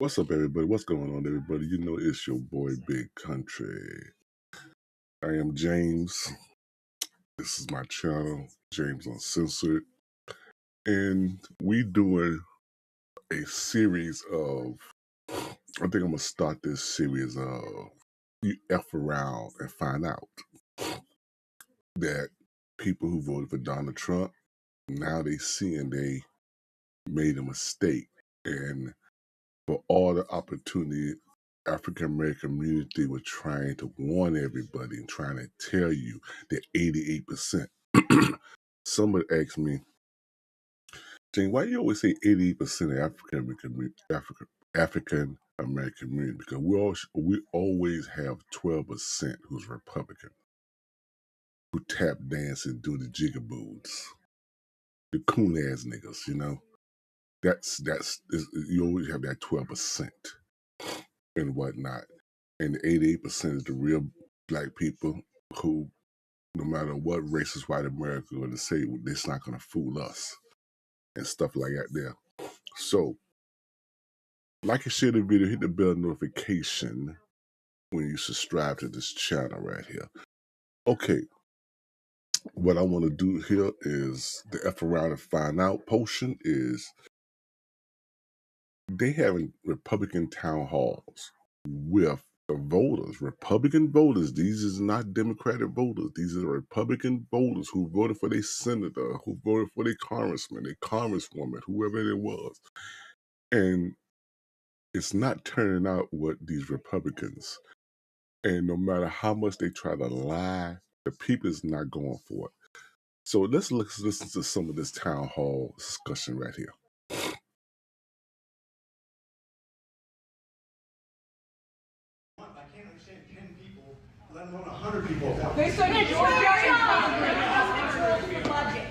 What's up, everybody? What's going on, everybody? You know, it's your boy, Big Country. I am James. This is my channel, James Uncensored. And we doing a series of, I think I'm going to start this series of you F around and find out that people who voted for Donald Trump, now they seeing they made a mistake. And for all the opportunity African American community was trying to warn everybody and trying to tell you that 88%. Somebody asked me, Jane, why do you always say 88% of African American community? Because we always have 12% who's Republican, who tap dance and do the jigaboos, the coon ass niggas, you know. You always have that 12% and whatnot. And the 88% is the real black people who, no matter what racist white America going to say, it's not going to fool us and stuff like that there. So, like and share the video, hit the bell notification when you subscribe to this channel right here. Okay, what I want to do here is the F around and find out portion is they having Republican town halls with the voters, Republican voters. These is not Democratic voters. These are Republican voters who voted for their senator, who voted for their congressman, their congresswoman, whoever it was. And it's not turning out what these Republicans. And no matter how much they try to lie, the people is not going for it. So let's listen to some of this town hall discussion right here. I can't understand 10 people, let alone 100 people. Okay, so the budget,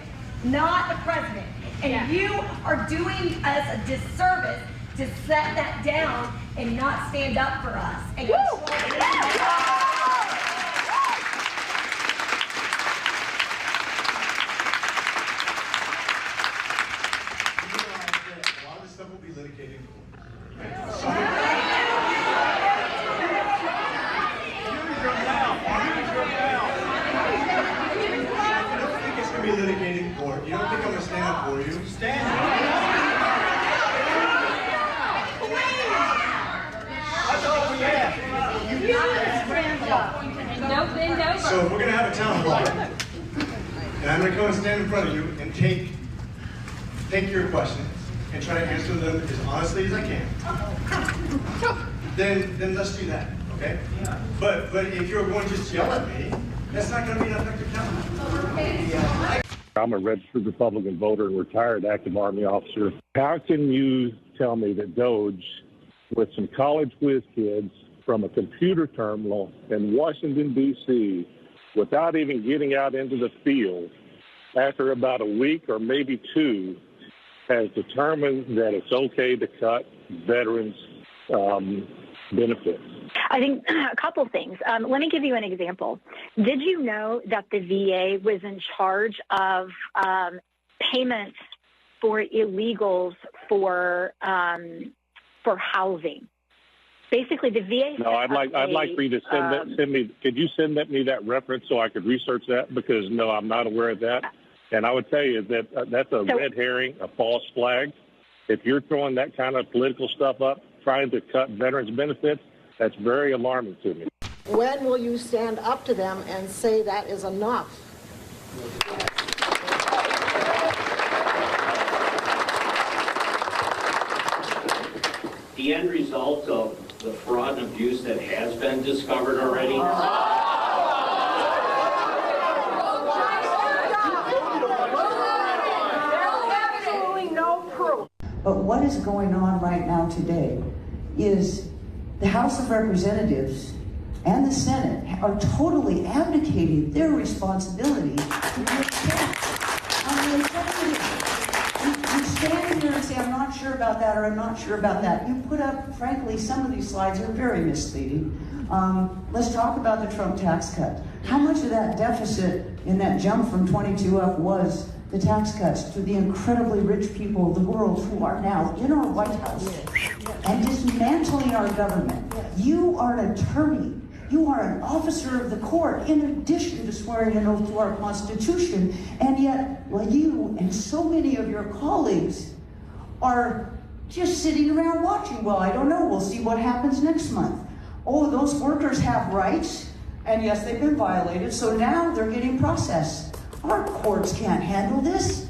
not the president. And you are doing us a disservice to set that down and not stand up for us. And a lot of this stuff will be litigated. Be litigated in court. You don't think I'm going to stand up for you? Stand up. That's all we have. So we're going to have a town hall, and I'm going to come and stand in front of you and take your questions and try to answer them as honestly as I can. Then let's do that, okay? But if you're going to just yell at me, that's not going to be an effective town hall. I'm a registered Republican voter and retired active Army officer. How can you tell me that Doge, with some college whiz kids from a computer terminal in Washington, D.C., without even getting out into the field, after about a week or maybe two, has determined that it's okay to cut veterans' benefits? I think a couple things. Let me give you an example. Did you know that the VA was in charge of payments for illegals for housing? Basically, the VA. No, I'd like for you to send me. Could you send me that reference so I could research that? Because no, I'm not aware of that. And I would tell you that that's a red herring, a false flag. If you're throwing that kind of political stuff up, trying to cut veterans' benefits, that's very alarming to me. When will you stand up to them and say that is enough? The end result of the fraud and abuse that has been discovered already. Absolutely no proof. But what is going on right now today is the House of Representatives and the Senate are totally abdicating their responsibility to be a check on the executive. You stand here and say, I'm not sure about that, or I'm not sure about that. You put up, frankly, some of these slides are very misleading. Let's talk about the Trump tax cut. How much of that deficit in that jump from 22 up was the tax cuts to the incredibly rich people of the world who are now in our White House and dismantling our government. You are an attorney. You are an officer of the court in addition to swearing an oath to our Constitution. And yet, well, you and so many of your colleagues are just sitting around watching. Well, I don't know. We'll see what happens next month. Oh, those workers have rights. And yes, they've been violated. So now they're getting processed. Our courts can't handle this.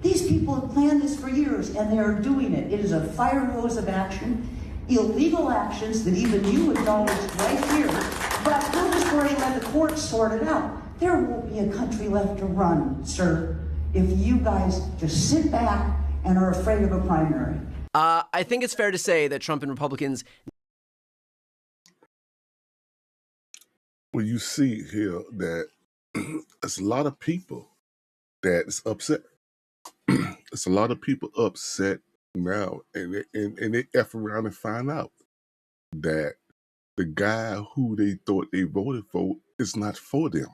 These people have planned this for years, and they are doing it. It is a fire hose of action, illegal actions that even you acknowledged right here. But we'll just go and let the courts sort it out. There won't be a country left to run, sir, if you guys just sit back and are afraid of a primary. I think it's fair to say that Trump and Republicans... Well, you see here that there's a lot of people that's upset. There's a lot of people upset now, and they F around and find out that the guy who they thought they voted for is not for them.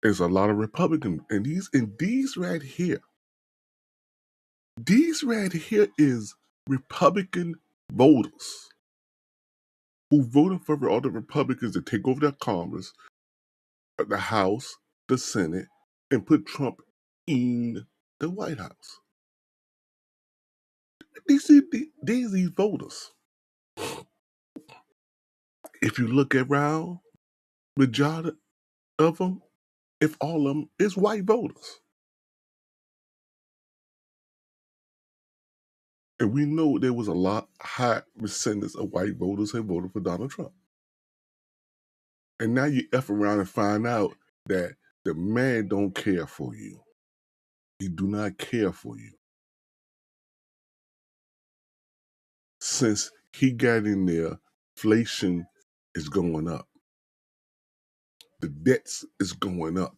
There's a lot of Republicans, and these right here is Republican voters who voted for all the Republicans to take over the Congress, the House, the Senate, and put Trump in the White House. These voters. If you look around, majority of them, if all of them, is white voters. And we know there was a lot high percentage of white voters who voted for Donald Trump. And now you F around and find out that the man don't care for you. He do not care for you. Since he got in there, inflation is going up. The debts is going up.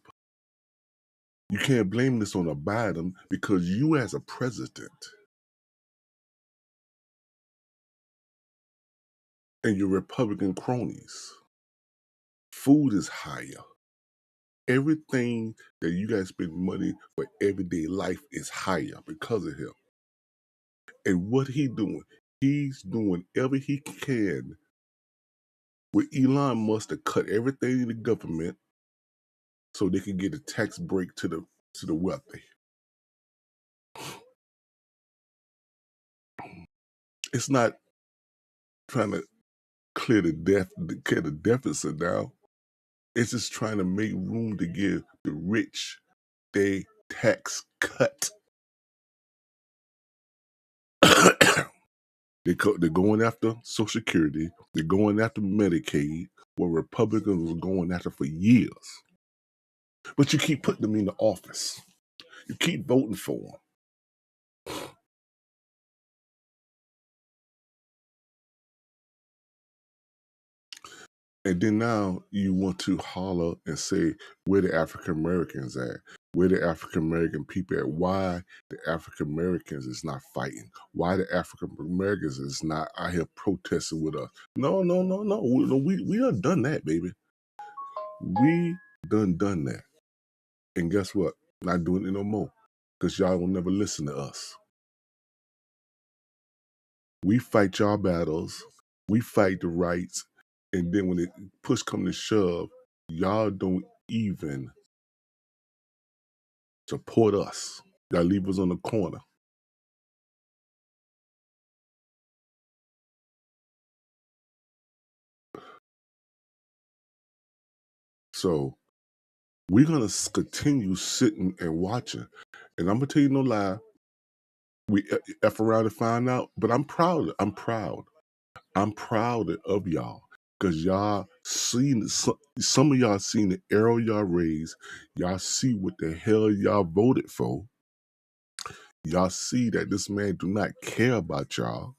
You can't blame this on a Biden because you as a president and your Republican cronies, food is higher. Everything that you guys spend money for everyday life is higher because of him. And what he doing? He's doing whatever he can with Elon Musk to cut everything in the government so they can get a tax break to the wealthy. It's not trying to clear the deficit now. It's just trying to make room to give the rich their tax cut. They're going after Social Security. They're going after Medicaid, what Republicans were going after for years. But you keep putting them in the office. You keep voting for them. And then now you want to holler and say, where the African Americans at? Where the African American people at? Why the African Americans is not fighting? Why the African Americans is not out here protesting with us? No. We done that, baby. We done that. And guess what? Not doing it no more. Because y'all will never listen to us. We fight y'all battles. We fight the rights. And then when the push come to shove, y'all don't even support us. Y'all leave us on the corner. So we're going to continue sitting and watching. And I'm going to tell you no lie. We F around to find out, but I'm proud. I'm proud of y'all. Because y'all seen, some of y'all seen the arrow y'all raised. Y'all see what the hell y'all voted for. Y'all see that this man do not care about y'all.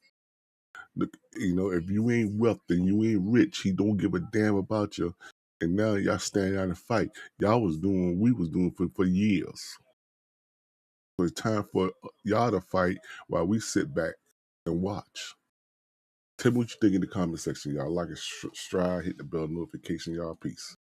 Look, if you ain't wealthy and you ain't rich, he don't give a damn about you. And now y'all stand out and fight. Y'all was doing what we was doing for years. So it's time for y'all to fight while we sit back and watch. Tell me what you think in the comment section, y'all. Like and subscribe, hit the bell notification, y'all. Peace.